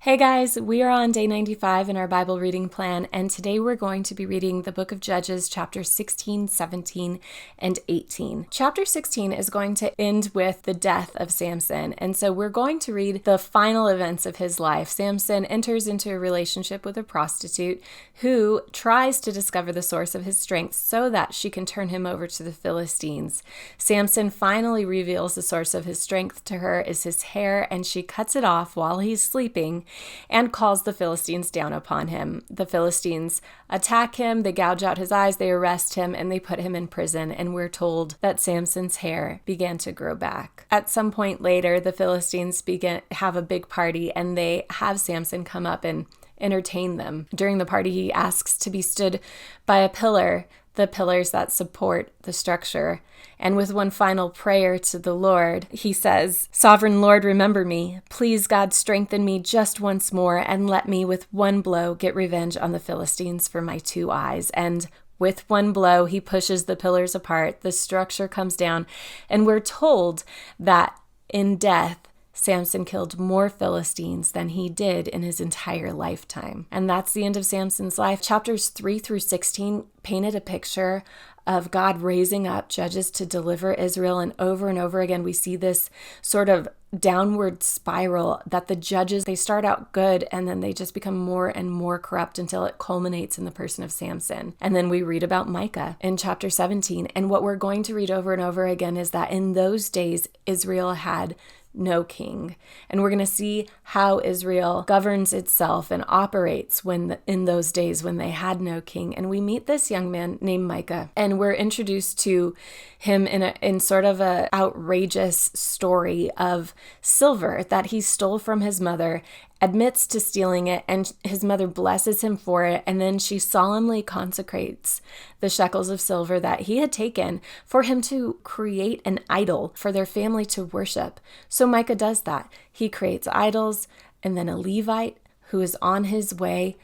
Hey guys, we are on day 95 in our Bible reading plan, and today we're going to be reading the book of Judges, chapters 16, 17, and 18. Chapter 16 is going to end with the death of Samson, and so we're going to read the final events of his life. Samson enters into a relationship with a prostitute who tries to discover the source of his strength so that she can turn him over to the Philistines. Samson finally reveals the source of his strength to her is his hair, and she cuts it off while he's sleeping and calls the Philistines down upon him. The Philistines attack him, they gouge out his eyes, they arrest him, and they put him in prison, and we're told that Samson's hair began to grow back. At some point later, the Philistines have a big party, and they have Samson come up and entertain them. During the party, he asks to be stood by a pillar, the pillars that support the structure. And with one final prayer to the Lord, he says, "Sovereign Lord, remember me. Please, God, strengthen me just once more and let me with one blow get revenge on the Philistines for my 2 eyes." And with one blow, he pushes the pillars apart. The structure comes down, and we're told that in death, Samson killed more Philistines than he did in his entire lifetime. And that's the end of Samson's life. Chapters 3 through 16 painted a picture of God raising up judges to deliver Israel. And over again, we see this sort of downward spiral that the judges, they start out good and then they just become more and more corrupt until it culminates in the person of Samson. And then we read about Micah in chapter 17. And what we're going to read over and over again is that in those days, Israel had no king. And we're going to see how Israel governs itself and operates in those days when they had no king. And we meet this young man named Micah, and we're introduced to him in sort of a outrageous story of silver that he stole from his mother, admits to stealing it, and his mother blesses him for it, and then she solemnly consecrates the shekels of silver that he had taken for him to create an idol for their family to worship. So Micah does that. He creates idols, and then a Levite who is on his way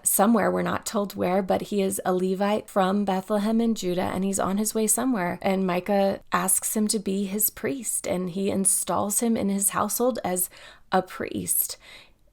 somewhere, we're not told where, but he is a Levite from Bethlehem in Judah, and he's on his way somewhere. And Micah asks him to be his priest, and he installs him in his household as a priest.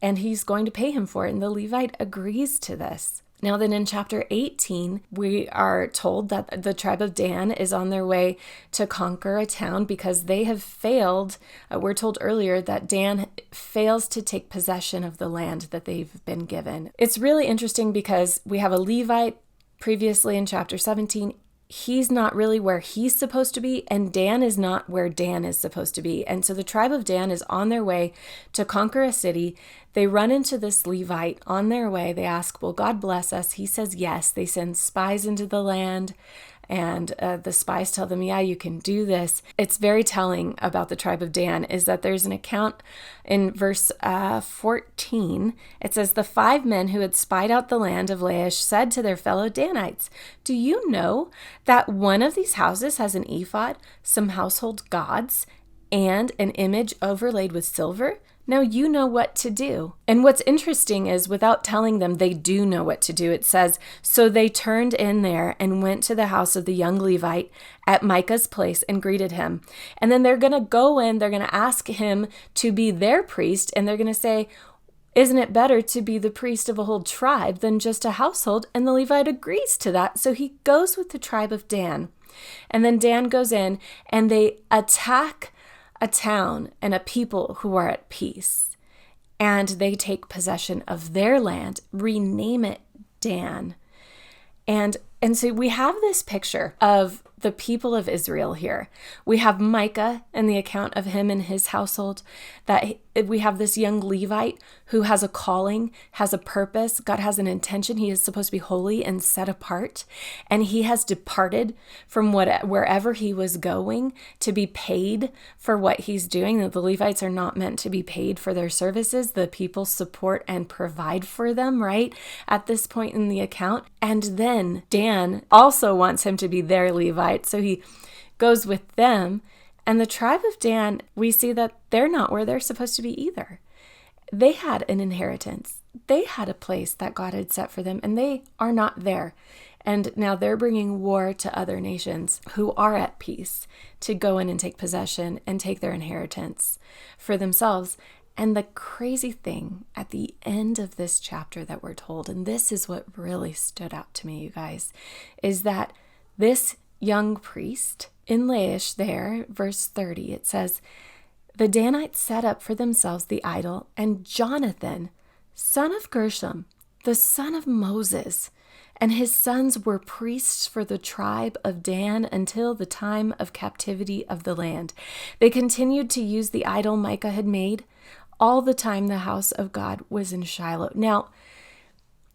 And he's going to pay him for it. And the Levite agrees to this. Now then in chapter 18, we are told that the tribe of Dan is on their way to conquer a town because they have failed. We're told earlier that Dan fails to take possession of the land that they've been given. It's really interesting because we have a Levite previously in chapter 17. He's not really where he's supposed to be, and Dan is not where Dan is supposed to be. And so the tribe of Dan is on their way to conquer a city. They run into this Levite on their way. They ask, "Will God bless us?" He says yes. They send spies into the land, and the spies tell them, "Yeah, you can do this." It's very telling about the tribe of Dan is that there's an account in verse 14. It says, "The 5 men who had spied out the land of Laish said to their fellow Danites, 'Do you know that one of these houses has an ephod, some household gods, and an image overlaid with silver? Now you know what to do.'" And what's interesting is without telling them, they do know what to do. It says, "So they turned in there and went to the house of the young Levite at Micah's place and greeted him." And then they're going to go in, they're going to ask him to be their priest, and they're going to say, "Isn't it better to be the priest of a whole tribe than just a household?" And the Levite agrees to that. So he goes with the tribe of Dan. And then Dan goes in and they attack a town and a people who are at peace. And they take possession of their land, rename it Dan. And so we have this picture of the people of Israel here. We have Micah and the account of him and his household, that we have this young Levite who has a calling, has a purpose. God has an intention. He is supposed to be holy and set apart. And he has departed from wherever he was going to be paid for what he's doing. The Levites are not meant to be paid for their services. The people support and provide for them, right? At this point in the account. And then Dan also wants him to be their Levite. So he goes with them. And the tribe of Dan, we see that they're not where they're supposed to be either. They had an inheritance. They had a place that God had set for them, and they are not there. And now they're bringing war to other nations who are at peace to go in and take possession and take their inheritance for themselves. And the crazy thing at the end of this chapter that we're told, and this is what really stood out to me, you guys, is that this young priest in Laish there, verse 30, it says, the Danites set up for themselves the idol, and Jonathan, son of Gershom, the son of Moses, and his sons were priests for the tribe of Dan until the time of captivity of the land. They continued to use the idol Micah had made all the time the house of God was in Shiloh. Now,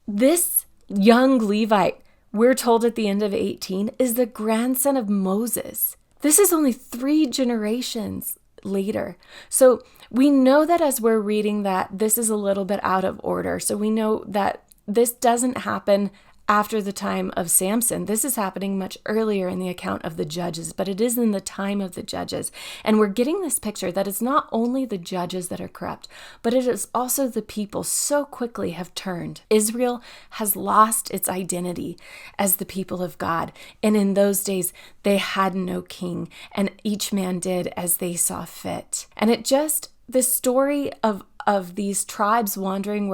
this young Levite, we're told at the end of 18, is the grandson of Moses. This is only 3 generations later. So we know that as we're reading that this is a little bit out of order. So we know that this doesn't happen after the time of Samson. This is happening much earlier in the account of the judges, but it is in the time of the judges. And we're getting this picture that it's not only the judges that are corrupt, but it is also the people so quickly have turned. Israel has lost its identity as the people of God. And in those days, they had no king, and each man did as they saw fit. And this story of these tribes wandering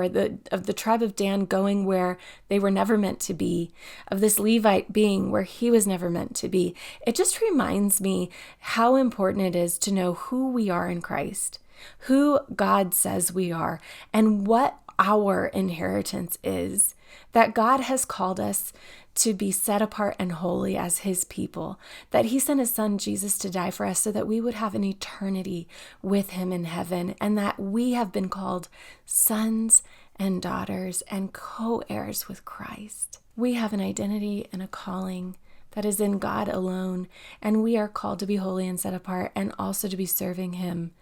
of the tribe of Dan going where they were never meant to be, of this Levite being where he was never meant to be. It just reminds me how important it is to know who we are in Christ, who God says we are, and what our inheritance is, that God has called us to be set apart and holy as his people, that he sent his son Jesus to die for us so that we would have an eternity with him in heaven, and that we have been called sons and daughters and co-heirs with Christ. We have an identity and a calling that is in God alone, and we are called to be holy and set apart, and also to be serving him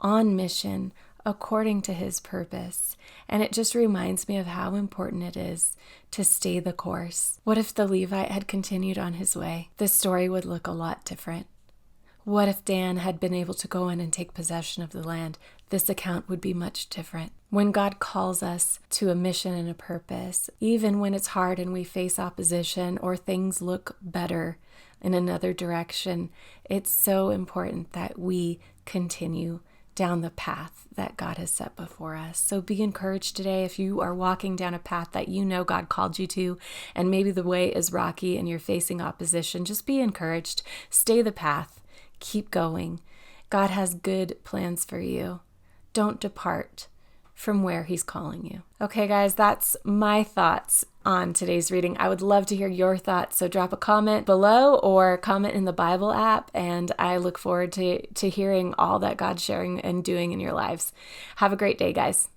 on mission according to his purpose. And it just reminds me of how important it is to stay the course. What if the Levite had continued on his way? This story would look a lot different. What if Dan had been able to go in and take possession of the land? This account would be much different. When God calls us to a mission and a purpose, even when it's hard and we face opposition or things look better in another direction, it's so important that we continue down the path that God has set before us. So be encouraged today if you are walking down a path that you know God called you to, and maybe the way is rocky and you're facing opposition. Just be encouraged. Stay the path. Keep going. God has good plans for you. Don't depart from where he's calling you. Okay, guys, that's my thoughts on today's reading. I would love to hear your thoughts, so drop a comment below or comment in the Bible app, and I look forward to hearing all that God's sharing and doing in your lives. Have a great day, guys.